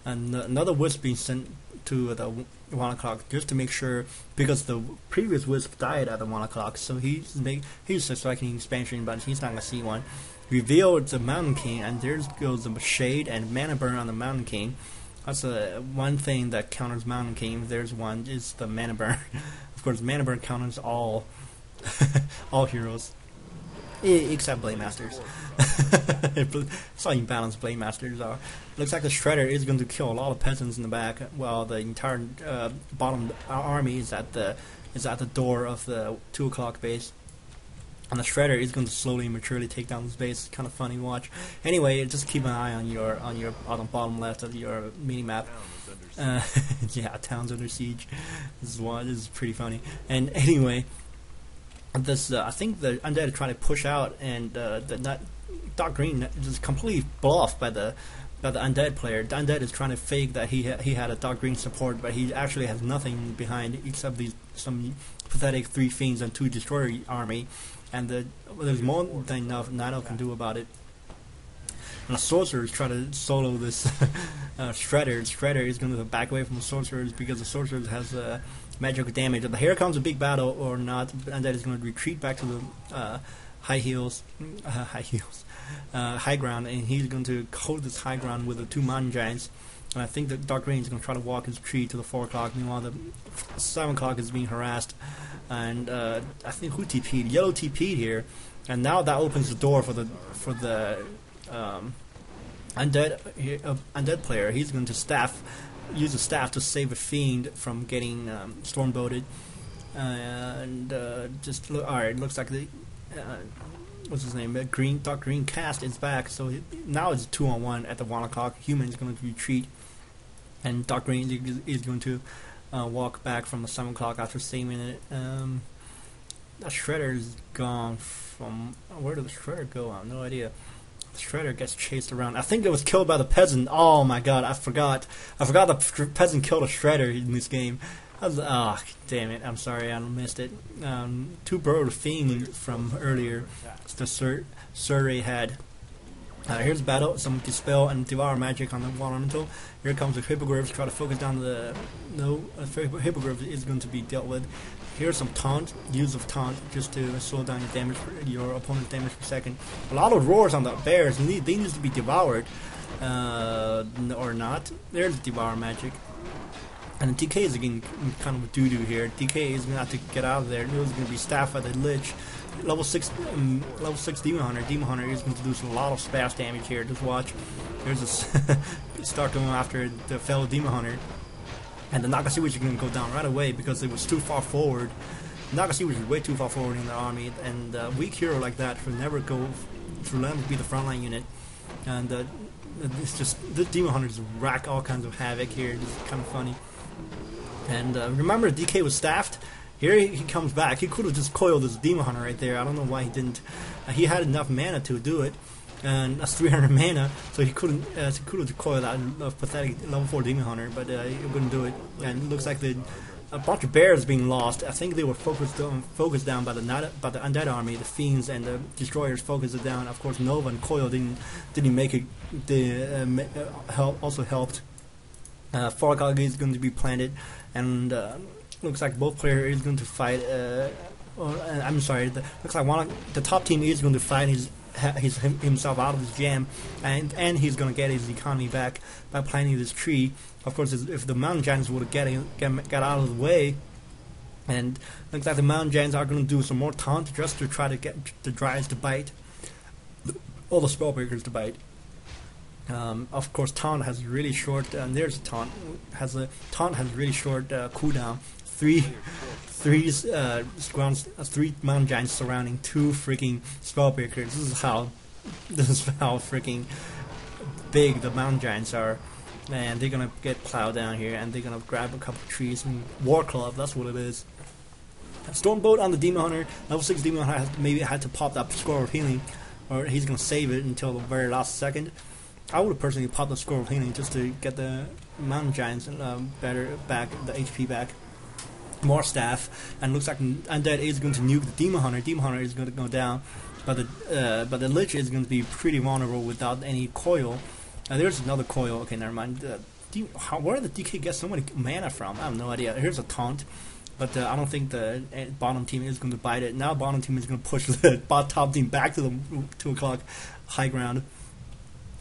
and another wisp being sent to the 1 o'clock just to make sure, because the previous wisp died at the 1 o'clock, so he's striking expansion, but he's not gonna see one. Revealed the Mountain King, and there goes the shade and mana burn on the Mountain King. That's one thing that counters Mountain King. There's one is the mana burn. Of course, mana burn counters all all heroes except Blade Masters. That's how imbalanced Blade Masters are. Looks like the Shredder is going to kill a lot of peasants in the back, while the entire bottom army is at the door of the 2 o'clock base. And the Shredder is going to slowly and maturely take down this base. It's kind of funny to watch. Anyway, just keep an eye on your bottom left of your mini map. Yeah, towns under siege. This is pretty funny. And anyway, this I think the Undead are trying to push out, and the dark green is completely bluffed by the Undead player. The Undead is trying to fake that he had a dark green support, but he actually has nothing behind except some pathetic 3 fiends and 2 destroyer army, and there's more than enough Nano can do about it. And the sorcerers try to solo this Shredder. Shredder is going to back away from the sorcerers because the sorcerers has magical damage. If here comes a big battle or not, Undead is going to retreat back to the high ground, and he's going to hold this high ground with the 2 mountain giants. And I think that Dark Green is going to try to walk his tree to the 4 o'clock. Meanwhile, the 7 o'clock is being harassed, and I think who TP'd? Yellow TP'd here, and now that opens the door for the undead player. He's going to use the staff to save a fiend from getting stormbolted, and just look. All right, looks like the what's his name? Dark Green cast is back, so now it's 2-on-1 at the 1 o'clock. Human is going to retreat, and Dark Green is going to walk back from the 7 o'clock after saving it. That Shredder is gone from. Where did the Shredder go? I have no idea. The Shredder gets chased around. I think it was killed by the peasant. Oh my god, I forgot. The peasant killed a Shredder in this game. Damn it, I'm sorry, I missed it. 2 Burrowed Fiend from earlier. It's the Surrey had. Here's battle, some Dispel and Devour magic on the Elemental. Here comes the Hippogriffs, try to focus down the... No, Hippogriff is going to be dealt with. Here's some taunt, use of taunt, just to slow down your opponent's damage per second. A lot of roars on the bears, they need to be devoured. Or not. There's Devour magic. And DK is getting kind of doo-doo here. DK is going to have to get out of there. He's going to be staffed by the Lich. Level 6 Demon Hunter. Demon Hunter is going to do a lot of splash damage here. Just watch. There's a start going after the fellow Demon Hunter. And the Nakasiwich is going to go down right away because it was too far forward. Nakasiwich is way too far forward in the army. And a weak hero like that should never go through land to be the frontline unit. And it's just, the Demon Hunters rack all kinds of havoc here. It's kind of funny. And remember, DK was staffed. Here he comes back. He could have just coiled this Demon Hunter right there. I don't know why he didn't. He had enough mana to do it, and that's 300 mana, so he couldn't. He could have coiled that pathetic level 4 Demon Hunter, but he wouldn't do it. And it looks like a bunch of bears being lost. I think they were focused down by the Undead army. The Fiends and the Destroyers focused it down. Of course, Nova and Coil didn't make it. They also helped. 4 o'clock is going to be planted, and looks like both players is going to fight. I'm sorry. Looks like the top team is going to fight himself out of his jam, and he's going to get his economy back by planting this tree. Of course, if the Mountain Giants would have got out of the way, and looks like the Mountain Giants are going to do some more taunt just to try to get the Dryas to bite, all the Spellbreakers to bite. Of course, taunt has really short. There's a taunt has really short cooldown. Three Mountain Giants surrounding 2 freaking Spellbreakers. This is how freaking big the Mountain Giants are, and they're gonna get plowed down here, and they're gonna grab a couple of trees and War Club. That's what it is. Stormbolt on the Demon Hunter. Level 6 Demon Hunter maybe had to pop that Scroll of Healing, or he's gonna save it until the very last second. I would have personally popped the Scroll of Healing just to get the Mountain Giants better back, the HP back. More staff, and looks like Undead is going to nuke the Demon Hunter. Demon Hunter is going to go down, but the Lich is going to be pretty vulnerable without any coil. There's another coil. Okay, never mind. where did the DK get so many mana from? I have no idea. Here's a taunt, but I don't think the bottom team is going to bite it. Now bottom team is going to push the top team back to the 2 o'clock high ground.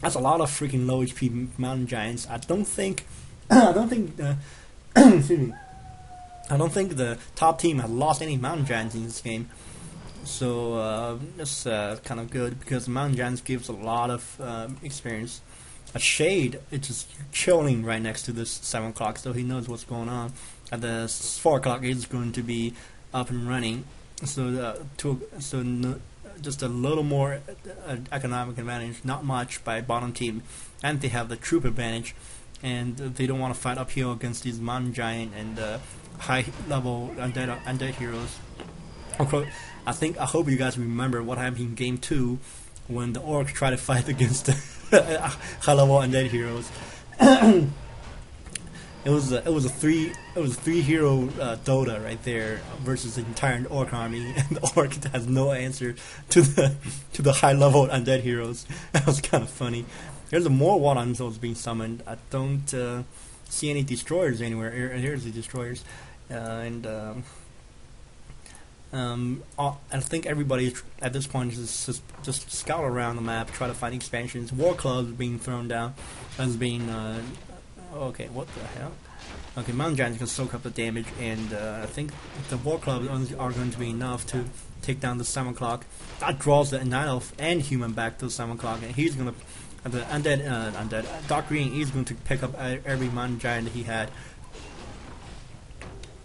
That's a lot of freaking low HP mountain giants. I don't think excuse me. I don't think the top team has lost any mountain giants in this game. So that's kind of good because the mountain giants gives a lot of experience. A shade, it's just chilling right next to this 7 o'clock, so he knows what's going on. At the 4 o'clock, he's going to be up and running. So just a little more economic advantage, not much by bottom team, and they have the troop advantage, and they don't want to fight uphill against these mountain giant and high level undead heroes. Of course, I hope you guys remember what happened in game 2 when the orcs tried to fight against the high level undead heroes. It was a three hero Dota right there versus the entire orc army, and the orc has no answer to the high level undead heroes. That was kind of funny. There's more water souls being summoned. I don't see any destroyers anywhere. Here's the destroyers, I think everybody at this point is just scout around the map, try to find expansions. War clubs being thrown down as being okay, what the hell? Okay, mountain giants can soak up the damage, and I think the war clubs are going to be enough to take down the 7 o'clock. That draws the night elf and human back to 7 o'clock, and he's gonna the undead dark green. He's going to pick up every mountain giant that he had.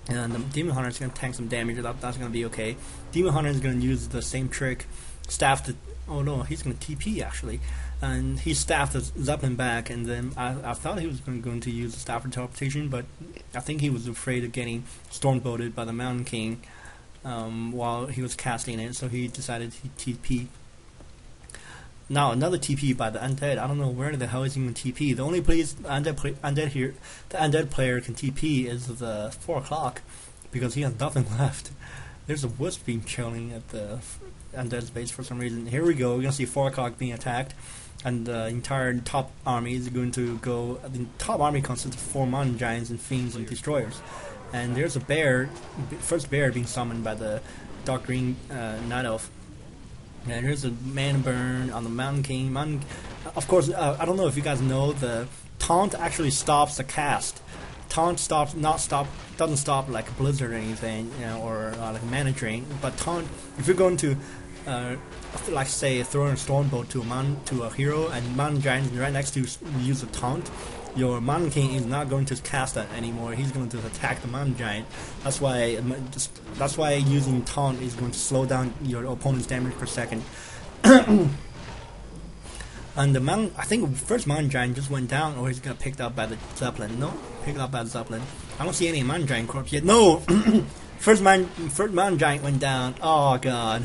And the Demon Hunter is going to tank some damage. That's going to be okay. Demon Hunter is going to use the same trick. Staff to... Oh no, he's going to TP actually. And he staffed the Zeppelin back. And then I thought he was going to use the staff for teleportation. But I think he was afraid of getting stormbolted by the Mountain King while he was casting it. So he decided to TP. Now another TP by the Undead. I don't know where the hell is he going to TP. The only place the Undead player can TP is the 4 o'clock because he has nothing left. There's a wisp being chilling at the Undead's base for some reason. Here we go. We're going to see 4 o'clock being attacked, and the entire top army is going to go. The top army consists of 4 mountain giants and fiends and destroyers. And there's a bear, first bear being summoned by the dark green night elf. And here's a man burn on the Mountain King. Of course, I don't know if you guys know, the taunt actually stops the cast. Taunt doesn't stop like Blizzard or anything, you know, or like mana drain. But taunt, if you're going to, like say, throw a stormbolt to a hero, and Mountain Giant is right next to use a taunt, your Mountain King is not going to cast that anymore. He's going to attack the Mountain Giant. That's why using taunt is going to slow down your opponent's damage per second. And the I think first Mountain Giant just went down, or he's gonna picked up by the Zeppelin. No, picked up by the Zeppelin. I don't see any Mountain Giant corpse yet. No, first Mountain Giant went down. Oh god.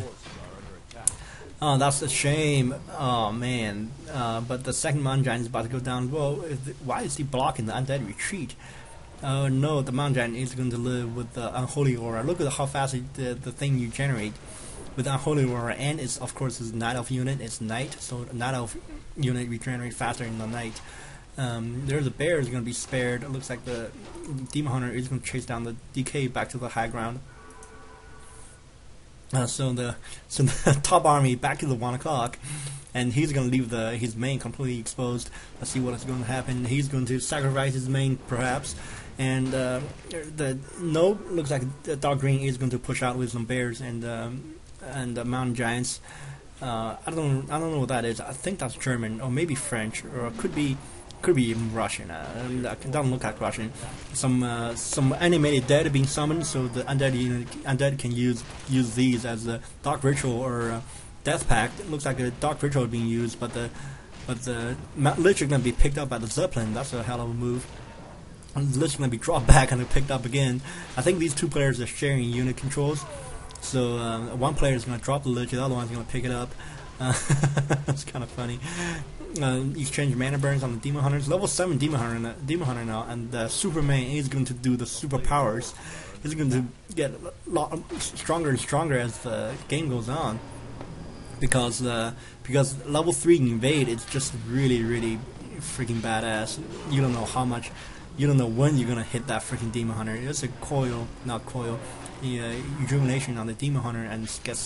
Oh, that's a shame. Oh man. But the second Mountain Giant is about to go down. Well, why is he blocking the Undead retreat? Oh no, the Mountain Giant is going to live with the Unholy Aura. Look at how fast the thing you generate with Unholy Aura, and it's of course it's Night Elf unit. It's night, so Night Elf unit regenerate faster in the night. There's a bear is going to be spared. It looks like the Demon Hunter is going to chase down the DK back to the high ground. So the top army back to the 1 o'clock, and he's going to leave his main completely exposed. Let's see what is going to happen. He's going to sacrifice his main, perhaps, and looks like the dark green is going to push out with some bears and mountain giants. I don't know what that is. I think that's German or maybe French, or it could be even Russian. It doesn't look like Russian. Some animated dead being summoned, so the undead can use these as a dark ritual or death pact. It looks like a dark ritual being used, but the lich is going to be picked up by the Zeppelin. That's a hell of a move. And the lich is going to be dropped back and picked up again. I think these two players are sharing unit controls. So one player is going to drop the lich, the other one is going to pick it up. That's kind of funny. Exchange mana burns on the Demon Hunters. Level 7 Demon Hunter now, and the Superman is going to do the superpowers. He's going to get a lot stronger and stronger as the game goes on, because level 3 invade is just really freaking badass. You don't know how much, you don't know when you're gonna hit that freaking demon hunter. It's a coil, not coil, the rejuvenation on the demon hunter, and gets